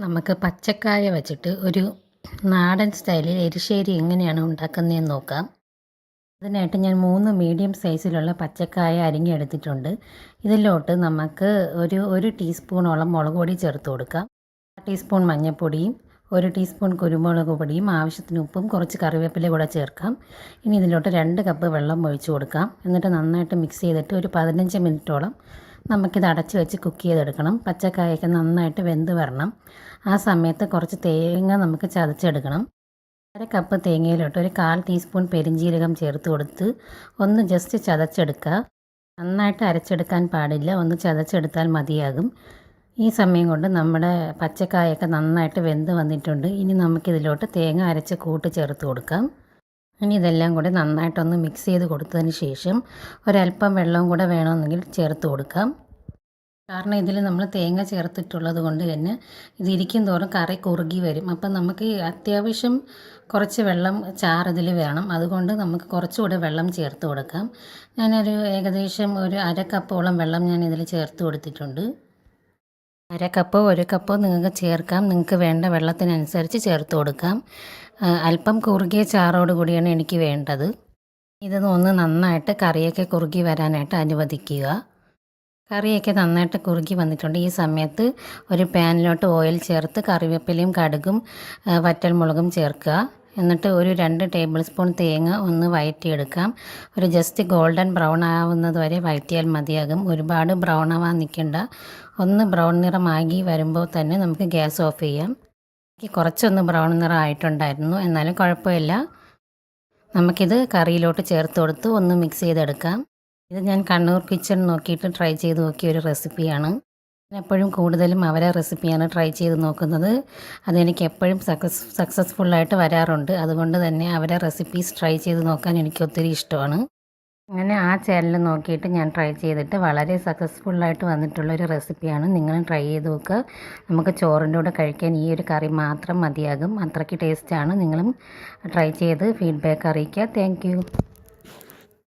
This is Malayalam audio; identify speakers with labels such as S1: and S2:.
S1: നമുക്ക് പച്ചക്കായ വെച്ചിട്ട് ഒരു നാടൻ സ്റ്റൈലിൽ എരിശ്ശേരി എങ്ങനെയാണ് ഉണ്ടാക്കുന്നതെന്ന് നോക്കാം. അതിനായിട്ട് ഞാൻ 3 മീഡിയം സൈസിലുള്ള പച്ചക്കായ അരിഞ്ഞെടുത്തിട്ടുണ്ട്. ഇതിലോട്ട് നമുക്ക് ഒരു ടീസ്പൂണോളം മുളക് പൊടി ചേർത്ത് കൊടുക്കാം. 1 ടീസ്പൂൺ മഞ്ഞൾപ്പൊടിയും 1 ടീസ്പൂൺ കുരുമുളക് പൊടിയും ആവശ്യത്തിന് ഉപ്പും കുറച്ച് കറിവേപ്പില കൂടെ ചേർക്കാം. ഇനി ഇതിലോട്ട് 2 കപ്പ് വെള്ളം ഒഴിച്ചു കൊടുക്കാം. എന്നിട്ട് നന്നായിട്ട് മിക്സ് ചെയ്തിട്ട് ഒരു 15 മിനിറ്റോളം നമുക്കിത് അടച്ച് വെച്ച് കുക്ക് ചെയ്തെടുക്കണം. പച്ചക്കായൊക്കെ നന്നായിട്ട് വെന്ത് വരണം. ആ സമയത്ത് കുറച്ച് തേങ്ങ നമുക്ക് ചതച്ചെടുക്കണം. 1 കപ്പ് തേങ്ങയിലോട്ട് ഒരു 1/4 ടീസ്പൂൺ പെരിഞ്ജീരകം ചേർത്ത് കൊടുത്ത് ഒന്ന് ജസ്റ്റ് ചതച്ചെടുക്കുക. നന്നായിട്ട് അരച്ചെടുക്കാൻ പാടില്ല, ഒന്ന് ചതച്ചെടുത്താൽ മതിയാകും. ഈ സമയം കൊണ്ട് നമ്മുടെ പച്ചക്കായൊക്കെ നന്നായിട്ട് വെന്ത് വന്നിട്ടുണ്ട്. ഇനി നമുക്കിതിലോട്ട് തേങ്ങ അരച്ച കൂട്ട് ചേർത്ത് കൊടുക്കാം. ഇനി ഇതെല്ലാം കൂടി നന്നായിട്ടൊന്ന് മിക്സ് ചെയ്ത് കൊടുത്തതിന് ശേഷം ഒരല്പം വെള്ളവും കൂടെ വേണമെന്നെങ്കിൽ ചേർത്ത് കൊടുക്കാം. കാരണം ഇതിൽ നമ്മൾ തേങ്ങ ചേർത്തിട്ടുള്ളത് കൊണ്ട് തന്നെ ഇതിരിക്കും തോറും കറി കുറുകി വരും. അപ്പം നമുക്ക് അത്യാവശ്യം കുറച്ച് വെള്ളം ഇതിൽ വേണം. അതുകൊണ്ട് നമുക്ക് കുറച്ചുകൂടെ വെള്ളം ചേർത്ത് കൊടുക്കാം. ഞാനൊരു ഏകദേശം ഒരു 1/2 കപ്പോളം വെള്ളം ഞാൻ ഇതിൽ ചേർത്ത് കൊടുത്തിട്ടുണ്ട്. 1/2 കപ്പോ 1 കപ്പോ നിങ്ങൾക്ക് ചേർക്കാം. നിങ്ങൾക്ക് വേണ്ട വെള്ളത്തിനനുസരിച്ച് ചേർത്ത് കൊടുക്കാം. അല്പം കുറുകിയ ചാറോട് കൂടിയാണ് എനിക്ക് വേണ്ടത്. ഇതൊന്ന് നന്നായിട്ട് കറിയൊക്കെ കുറുകി വരാനായിട്ട് അനുവദിക്കുക. കറിയൊക്കെ നന്നായിട്ട് കുറുകി വന്നിട്ടുണ്ട്. ഈ സമയത്ത് ഒരു പാനിലോട്ട് ഓയിൽ ചേർത്ത് കറിവേപ്പിലയും കടുകും വറ്റൽമുളകും ചേർക്കുക. എന്നിട്ട് ഒരു 2 ടേബിൾ സ്പൂൺ തേങ്ങ ഒന്ന് വഴറ്റിയെടുക്കാം. ഒരു ജസ്റ്റ് ഗോൾഡൻ ബ്രൗൺ ആവുന്നത് വരെ വഴറ്റിയാൽ മതിയാകും. ഒരുപാട് ബ്രൗൺ ആവാൻ നിൽക്കേണ്ട. ഒന്ന് ബ്രൗൺ നിറമാകി വരുമ്പോൾ തന്നെ നമുക്ക് ഗ്യാസ് ഓഫ് ചെയ്യാം. എനിക്ക് കുറച്ചൊന്ന് ബ്രൗൺ നിറം ആയിട്ടുണ്ടായിരുന്നു, എന്നാലും കുഴപ്പമില്ല. നമുക്കിത് കറിയിലോട്ട് ചേർത്ത് കൊടുത്ത് ഒന്ന് മിക്സ് ചെയ്തെടുക്കാം. ഇത് ഞാൻ കണ്ണൂർ കിച്ചൺ നോക്കിയിട്ട് ട്രൈ ചെയ്ത് നോക്കിയ ഒരു റെസിപ്പിയാണ്. ഞാൻ എപ്പോഴും കൂടുതലും അവരെ റെസിപ്പിയാണ് ട്രൈ ചെയ്ത് നോക്കുന്നത്. അതെനിക്ക് എപ്പോഴും സക്സസ്ഫുള്ളായിട്ട് വരാറുണ്ട്. അതുകൊണ്ട് തന്നെ അവരെ റെസിപ്പീസ് ട്രൈ ചെയ്ത് നോക്കാൻ എനിക്ക് ഒത്തിരി ഇഷ്ടമാണ്. അങ്ങനെ ആ ചാനൽ നോക്കിയിട്ട് ഞാൻ ട്രൈ ചെയ്തിട്ട് വളരെ സക്സസ്ഫുള്ളായിട്ട് വന്നിട്ടുള്ളൊരു റെസിപ്പിയാണ്. നിങ്ങളും ട്രൈ ചെയ്ത് നോക്കുക. നമുക്ക് ചോറിൻ്റെ കൂടെ കഴിക്കാൻ ഈ ഒരു കറി മാത്രം മതിയാകും. അത്രയ്ക്ക് ടേസ്റ്റാണ്. നിങ്ങളും ട്രൈ ചെയ്ത് ഫീഡ്ബാക്ക് അറിയിക്കുക. താങ്ക്